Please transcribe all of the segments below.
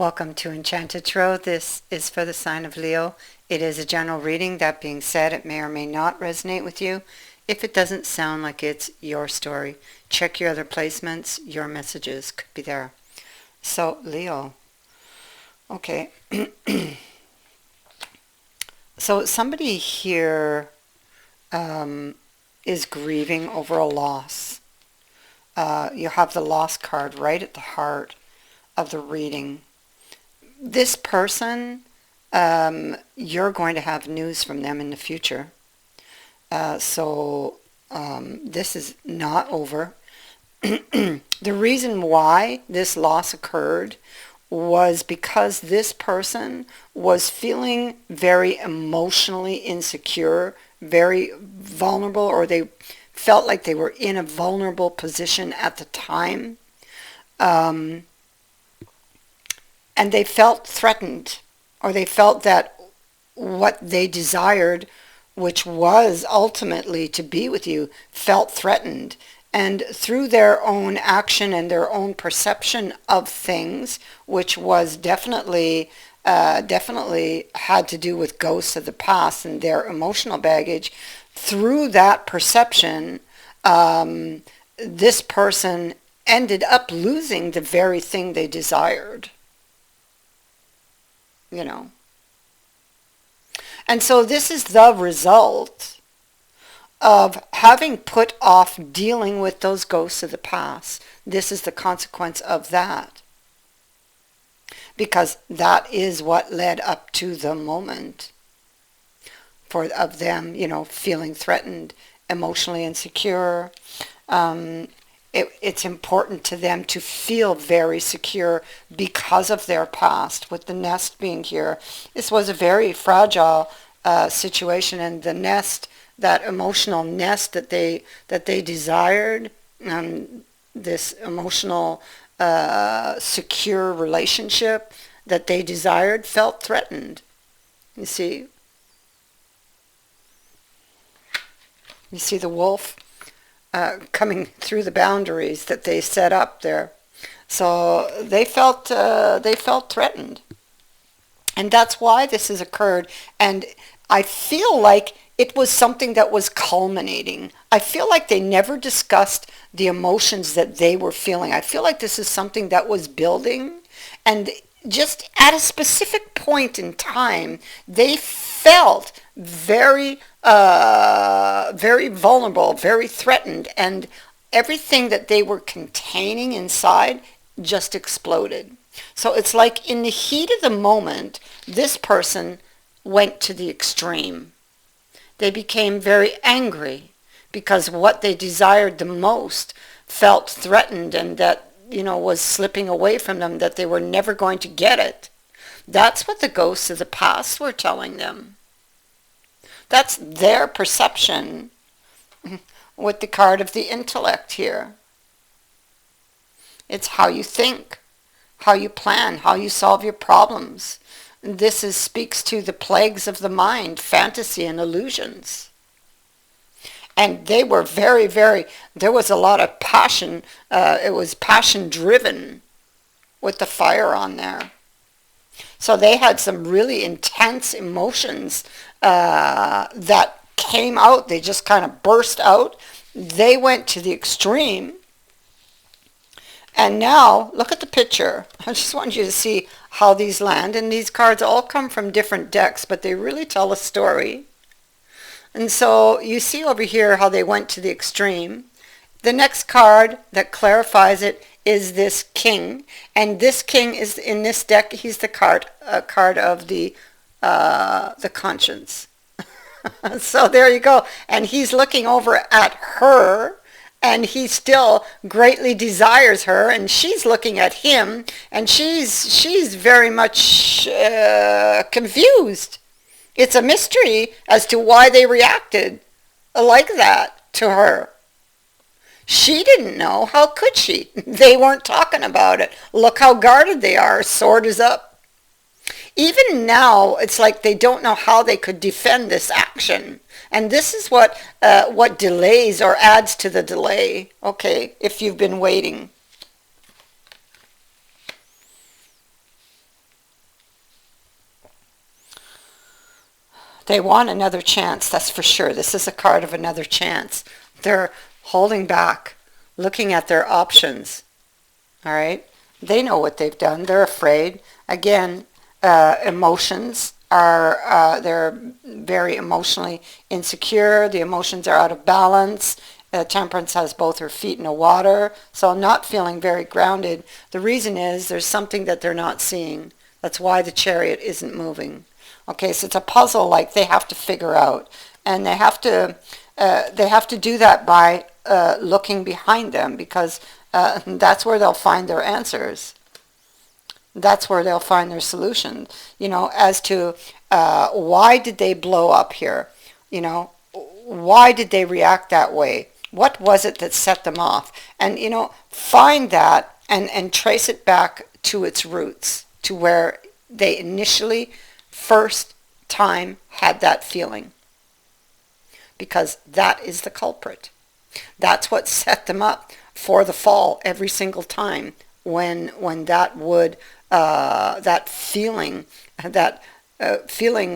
Welcome to Enchanted Tarot. This is for the sign of Leo. It is a general reading. That being said, it may or may not resonate with you. If it doesn't sound like it's your story, check your other placements. Your messages could be there. So, Leo. Okay. So, somebody here is grieving over a loss. You have the loss card right at the heart of the reading. This person, you're going to have news from them in the future. So this is not over. The reason why this loss occurred was because this person was feeling very emotionally insecure, very vulnerable, or they felt like they were in a vulnerable position at the time. And they felt threatened, or they felt that what they desired, which was ultimately to be with you, felt threatened. And through their own action and their own perception of things, which was definitely had to do with ghosts of the past and their emotional baggage, through that perception, this person ended up losing the very thing they desired. You know. And so this is the result of having put off dealing with those ghosts of the past. This is the consequence of that. Because that is what led up to the moment of them, feeling threatened, emotionally insecure. It's important to them to feel very secure because of their past. With the nest being here, this was a very fragile situation, and the nest, that emotional nest that they desired, this emotional secure relationship that they desired, felt threatened. You see the wolf coming through the boundaries that they set up there. So they felt threatened. And that's why this has occurred. And I feel like it was something that was culminating. I feel like they never discussed the emotions that they were feeling. I feel like this is something that was building. And just at a specific point in time, they felt very vulnerable, very threatened, and everything that they were containing inside just exploded. So it's like in the heat of the moment, this person went to the extreme. They became very angry because what they desired the most felt threatened, and that, was slipping away from them, that they were never going to get it. That's what the ghosts of the past were telling them. That's their perception with the card of the intellect here. It's how you think, how you plan, how you solve your problems. This speaks to the plagues of the mind, fantasy and illusions. And they were very, there was a lot of passion. It was passion driven with the fire on there. So they had some really intense emotions that came out. They just kind of burst out. They went to the extreme. And now, look at the picture. I just want you to see how these land. And these cards all come from different decks, but they really tell a story. And so you see over here how they went to the extreme. The next card that clarifies it is this king, and this king is in this deck. He's the card of the conscience. So there you go, and he's looking over at her, and he still greatly desires her, and she's looking at him, and she's very much confused. It's a mystery as to why they reacted like that to her. She didn't know. How could she? They weren't talking about it. Look how guarded they are. Sword is up. Even now, it's like they don't know how they could defend this action. And this is what delays or adds to the delay, okay, if you've been waiting. They want another chance, that's for sure. This is a card of another chance. They're holding back, looking at their options. All right? They know what they've done. They're afraid. Again, emotions are, they're very emotionally insecure. The emotions are out of balance. Temperance has both her feet in the water, so not feeling very grounded. The reason is there's something that they're not seeing. That's why the Chariot isn't moving. Okay, so it's a puzzle like they have to figure out, and they have to do that by looking behind them, because that's where they'll find their answers. That's where they'll find their solution. As to why did they blow up here? Why did they react that way? What was it that set them off? And, find that and trace it back to its roots, to where they initially, first time, had that feeling. Because that is the culprit. That's what set them up for the fall every single time when that would, that feeling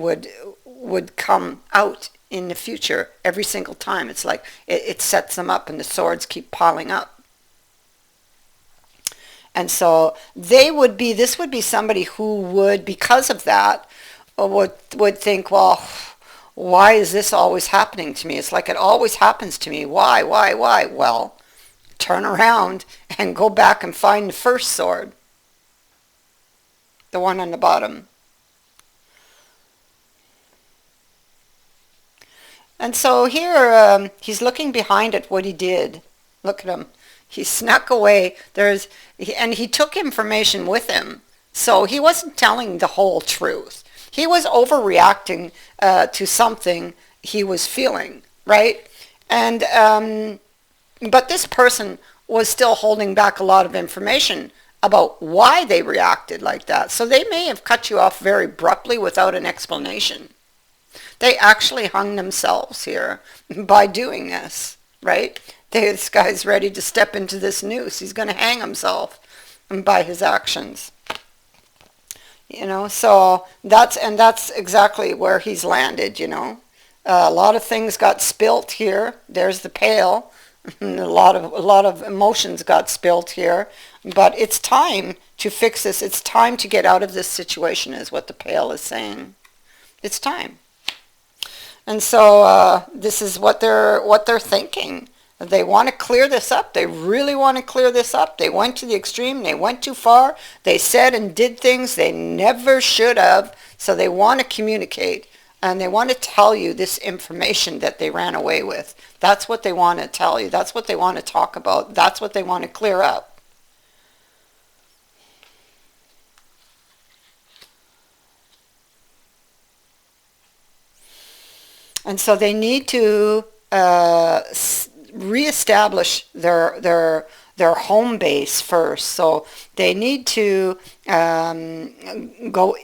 would come out in the future every single time. It's like it sets them up, and the swords keep piling up. And so this would be somebody who would, because of that, would think, well, why is this always happening to me? It's like it always happens to me. Why? Well, turn around and go back and find the first sword. The one on the bottom. And so here, he's looking behind at what he did. Look at him. He snuck away. And he took information with him. So he wasn't telling the whole truth. He was overreacting to something he was feeling, right? And but this person was still holding back a lot of information about why they reacted like that. So they may have cut you off very abruptly without an explanation. They actually hung themselves here by doing this, right? This guy's ready to step into this noose. He's going to hang himself by his actions. So that's exactly where he's landed, A lot of things got spilt here. There's the pail. A lot of emotions got spilt here. But it's time to fix this. It's time to get out of this situation, is what the pail is saying. It's time. And so this is what they're thinking. They want to clear this up. They really want to clear this up. They went to the extreme. They went too far. They said and did things they never should have. So they want to communicate. And they want to tell you this information that they ran away with. That's what they want to tell you. That's what they want to talk about. That's what they want to clear up. And so they need to reestablish their home base first. So they need to go,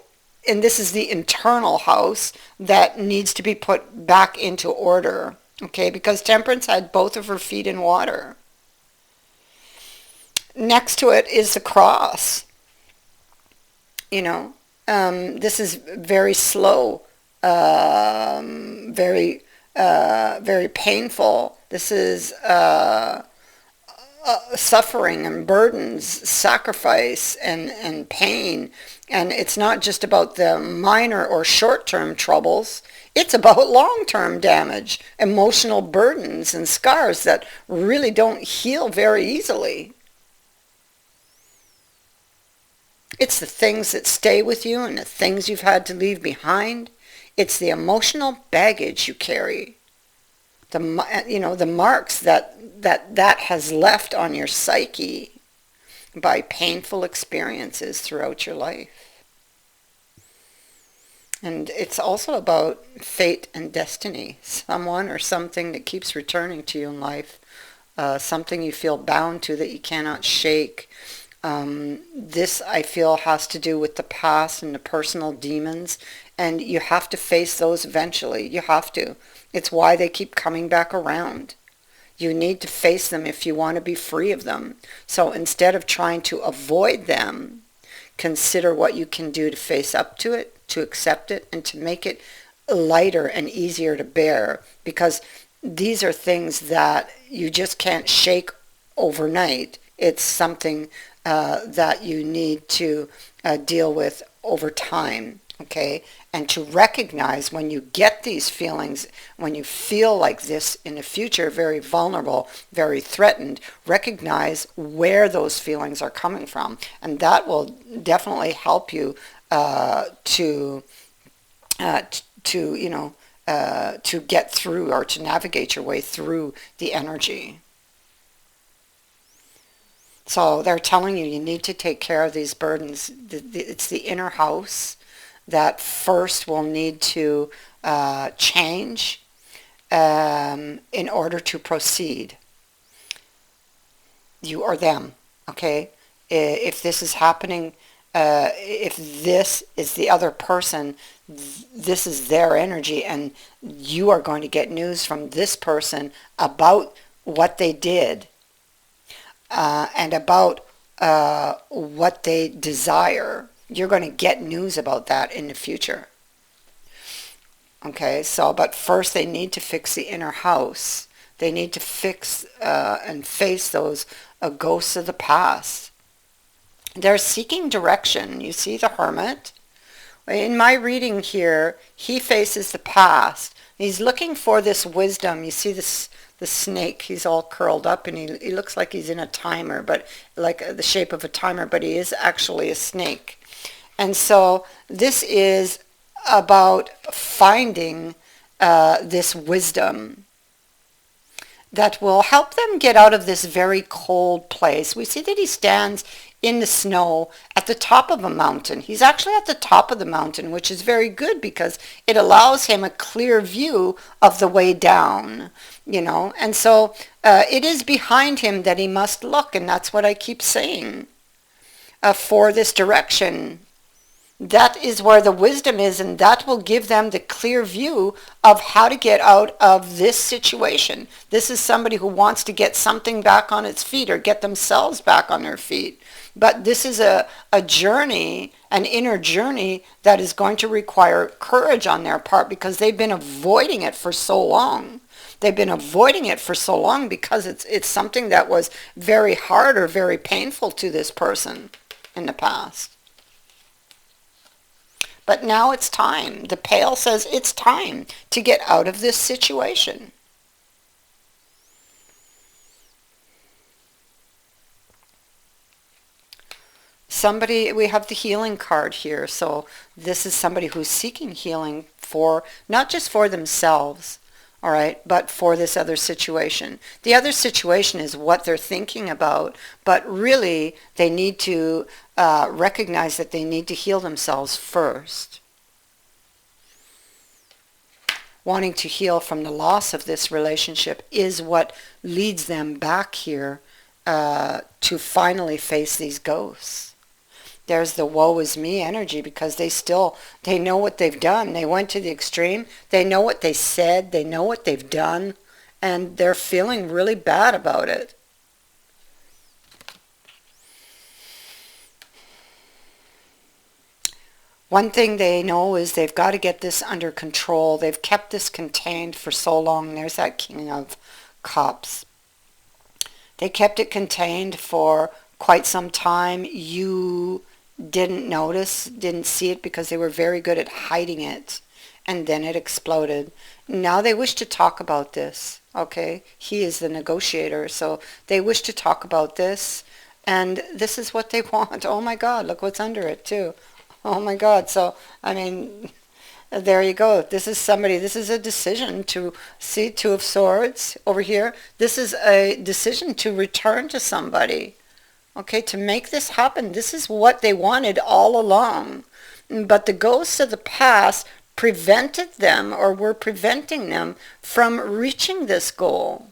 and this is the internal house that needs to be put back into order. Okay, because Temperance had both of her feet in water. Next to it is the cross. This is very slow. Very painful. This is suffering and burdens, sacrifice and pain. And it's not just about the minor or short-term troubles. It's about long-term damage, emotional burdens and scars that really don't heal very easily. It's the things that stay with you and the things you've had to leave behind. It's the emotional baggage you carry, the marks that has left on your psyche by painful experiences throughout your life. And it's also about fate and destiny, someone or something that keeps returning to you in life, something you feel bound to that you cannot shake. This, I feel, has to do with the past and the personal demons. And you have to face those eventually. You have to. It's why they keep coming back around. You need to face them if you want to be free of them. So instead of trying to avoid them, consider what you can do to face up to it, to accept it, and to make it lighter and easier to bear, because these are things that you just can't shake overnight. It's something that you need to deal with over time, okay? And to recognize when you get these feelings, when you feel like this in the future, very vulnerable, very threatened, recognize where those feelings are coming from. And that will definitely help you to to get through, or to navigate your way through the energy. So they're telling you need to take care of these burdens. It's the inner house that first will need to change in order to proceed. You or them, okay? If this is happening, if this is the other person, this is their energy, and you are going to get news from this person about what they did, and about what they desire. You're going to get news about that in the future. Okay, so, but first they need to fix the inner house. They need to fix and face those ghosts of the past. They're seeking direction. You see the Hermit? In my reading here, he faces the past. He's looking for this wisdom. You see this, the snake, he's all curled up, and he looks like he's in a timer, but like the shape of a timer, but he is actually a snake. And so this is about finding this wisdom that will help them get out of this very cold place. We see that he stands in the snow at the top of a mountain. He's actually at the top of the mountain, which is very good because it allows him a clear view of the way down, you know. And so it is behind him that he must look, and that's what I keep saying, for this direction. That is where the wisdom is, and that will give them the clear view of how to get out of this situation. This is somebody who wants to get something back on its feet, or get themselves back on their feet. But this is a journey, an inner journey, that is going to require courage on their part, because they've been avoiding it for so long. They've been avoiding it for so long because it's something that was very hard or very painful to this person in the past. But now it's time. The Pale says it's time to get out of this situation. Somebody, we have the healing card here. So this is somebody who's seeking healing for, not just for themselves, all right, but for this other situation. The other situation is what they're thinking about, but really they need to recognize that they need to heal themselves first. Wanting to heal from the loss of this relationship is what leads them back here to finally face these ghosts. There's the woe is me energy, because they know what they've done. They went to the extreme. They know what they said. They know what they've done. And they're feeling really bad about it. One thing they know is they've got to get this under control. They've kept this contained for so long. There's that King of Cups. They kept it contained for quite some time. You didn't notice, didn't see it, because they were very good at hiding it. And then it exploded. Now they wish to talk about this. Okay? He is the negotiator. So they wish to talk about this. And this is what they want. Oh my God, look what's under it too. Oh my God. So, I mean, there you go. This is somebody, this is a decision to see Two of Swords over here. This is a decision to return to somebody. Okay, to make this happen. This is what they wanted all along. But the ghosts of the past prevented them, or were preventing them from reaching this goal.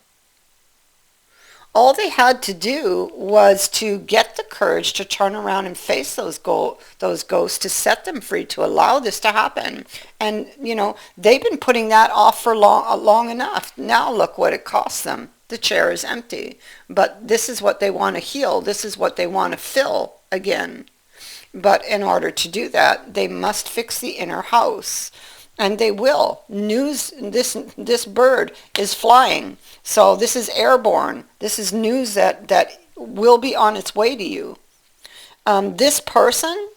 All they had to do was to get the courage to turn around and face those ghosts, to set them free, to allow this to happen. And, you know, they've been putting that off for long enough. Now look what it cost them. The chair is empty. But this is what they want to heal. This is what they want to fill again. But in order to do that, they must fix the inner house. And they will. News, this bird is flying. So this is airborne. This is news that will be on its way to you. This person,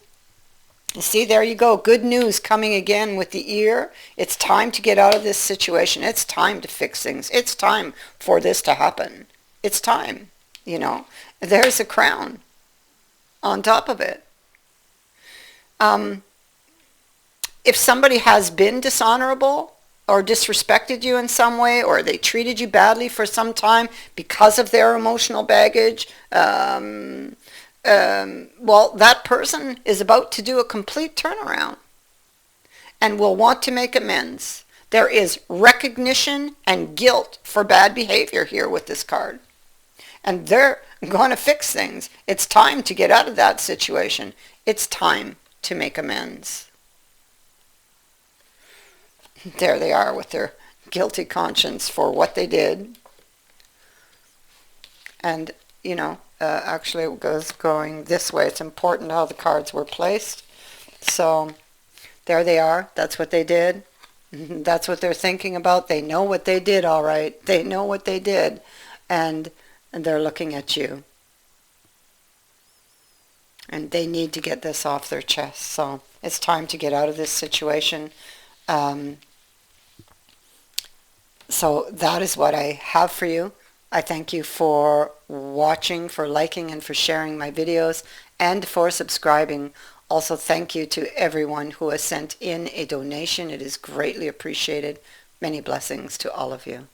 see, there you go. Good news coming again with the ear. It's time to get out of this situation. It's time to fix things. It's time for this to happen. It's time, you know. There's a crown on top of it. If somebody has been dishonorable or disrespected you in some way, or they treated you badly for some time because of their emotional baggage, well, that person is about to do a complete turnaround and will want to make amends. There is recognition and guilt for bad behavior here with this card. And they're going to fix things. It's time to get out of that situation. It's time to make amends. There they are with their guilty conscience for what they did. And, you know, actually it goes going this way. It's important how the cards were placed. So there they are. That's what they did. That's what they're thinking about. They know what they did, all right. They know what they did. And they're looking at you. And they need to get this off their chest. So it's time to get out of this situation. So that is what I have for you. I thank you for watching, for liking, and for sharing my videos, and for subscribing. Also, thank you to everyone who has sent in a donation. It is greatly appreciated. Many blessings to all of you.